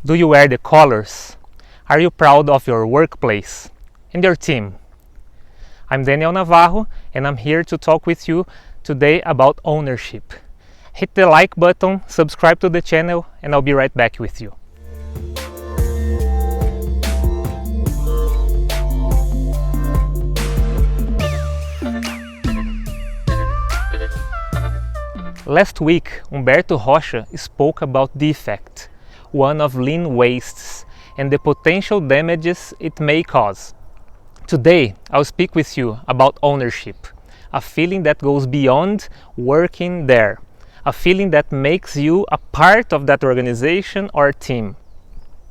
Do you wear the colors? Are you proud of your workplace and your team? I'm Daniel Navarro and I'm here to talk with you today about ownership. Hit the like button, subscribe to the channel, and I'll be right back with you. Last week, Humberto Rocha spoke about the effect, one of lean wastes, and the potential damages it may cause. Today, I'll speak with you about ownership, a feeling that goes beyond working there, a feeling that makes you a part of that organization or team.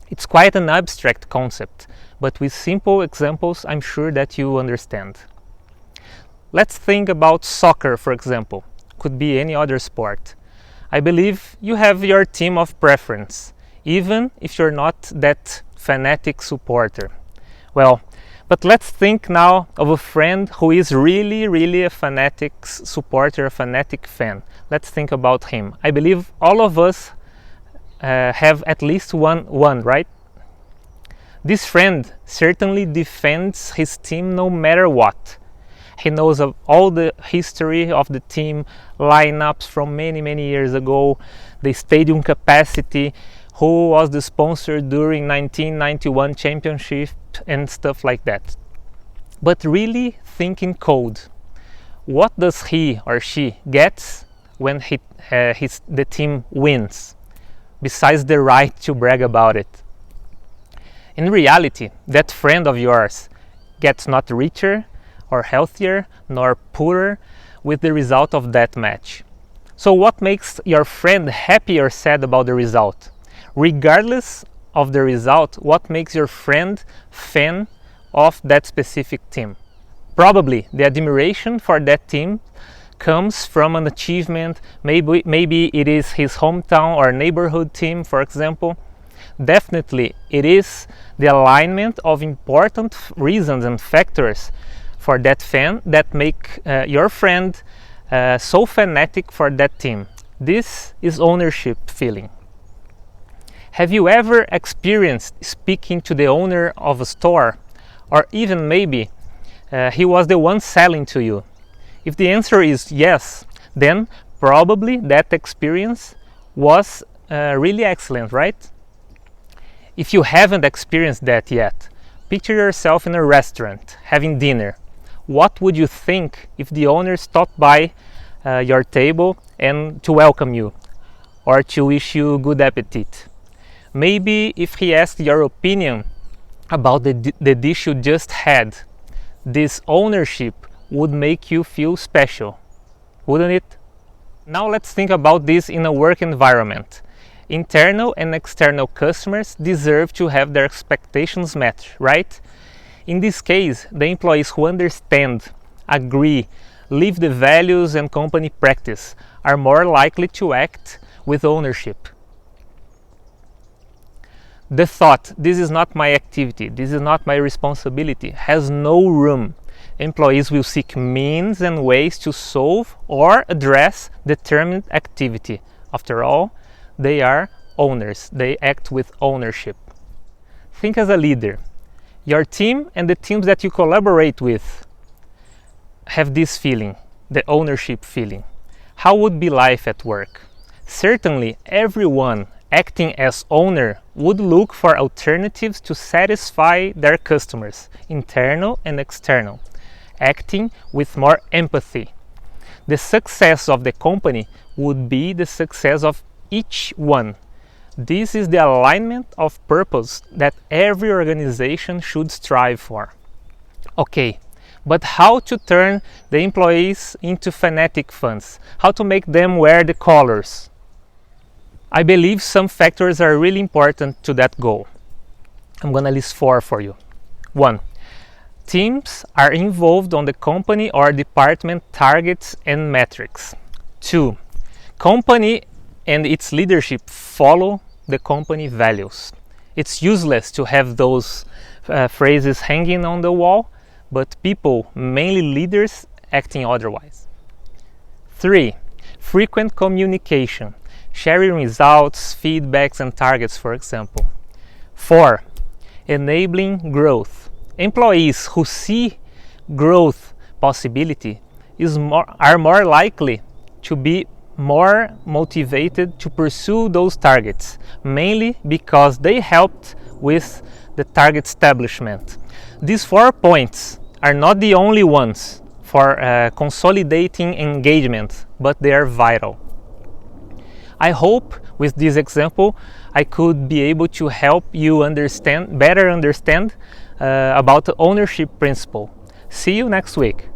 It's quite an abstract concept, but with simple examples, I'm sure that you understand. Let's think about soccer, for example. Could be any other sport. I believe you have your team of preference, even if you're not that fanatic supporter. Well, but let's think now of a friend who is really a fanatic supporter, a fanatic fan. Let's think about him. I believe all of us have at least one, right? This friend certainly defends his team no matter what. He knows of all the history of the team, lineups from many years ago, the stadium capacity, who was the sponsor during 1991 championship and stuff like that. But really think in code. What does he or she get when the team wins, besides the right to brag about it? In reality, that friend of yours gets not richer or healthier nor poorer with the result of that match. So what makes your friend happy or sad about the result? Regardless of the result, what makes your friend fan of that specific team? Probably the admiration for that team comes from an achievement. Maybe it is his hometown or neighborhood team, for example. Definitely it is the alignment of important reasons and factors for that fan that make your friend so fanatic for that team. This is ownership feeling. Have you ever experienced speaking to the owner of a store, or even maybe he was the one selling to you? If the answer is yes, then probably that experience was really excellent, right? If you haven't experienced that yet, picture yourself in a restaurant having dinner. What would you think if the owner stopped by your table and to welcome you or to wish you good appetite? Maybe if he asked your opinion about the dish you just had, this ownership would make you feel special, wouldn't it? Now let's think about this in a work environment. Internal and external customers deserve to have their expectations met, right? In this case, the employees who understand, agree, live the values and company practice are more likely to act with ownership. The thought, this is not my activity, this is not my responsibility, has no room. Employees will seek means and ways to solve or address determined activity. After all, they are owners, they act with ownership. Think as a leader. Your team and the teams that you collaborate with have this feeling, the ownership feeling. How would be life at work? Certainly, everyone acting as owner would look for alternatives to satisfy their customers, internal and external, acting with more empathy. The success of the company would be the success of each one. This is the alignment of purpose that every organization should strive for. Okay, but how to turn the employees into fanatic fans? How to make them wear the colors? I believe some factors are really important to that goal. I'm gonna list 4 for you. 1. Teams are involved on the company or department targets and metrics. 2. Company and its leadership follow the company values. It's useless to have those phrases hanging on the wall, but people, mainly leaders, acting otherwise. 3. Frequent communication, sharing results, feedbacks and targets, for example. 4. Enabling growth. Employees who see growth possibility are more likely to be more motivated to pursue those targets, mainly because they helped with the target establishment. These 4 points are not the only ones for consolidating engagement, but they are vital. I hope with this example I could be able to help you better understand about the ownership principle. See you next week.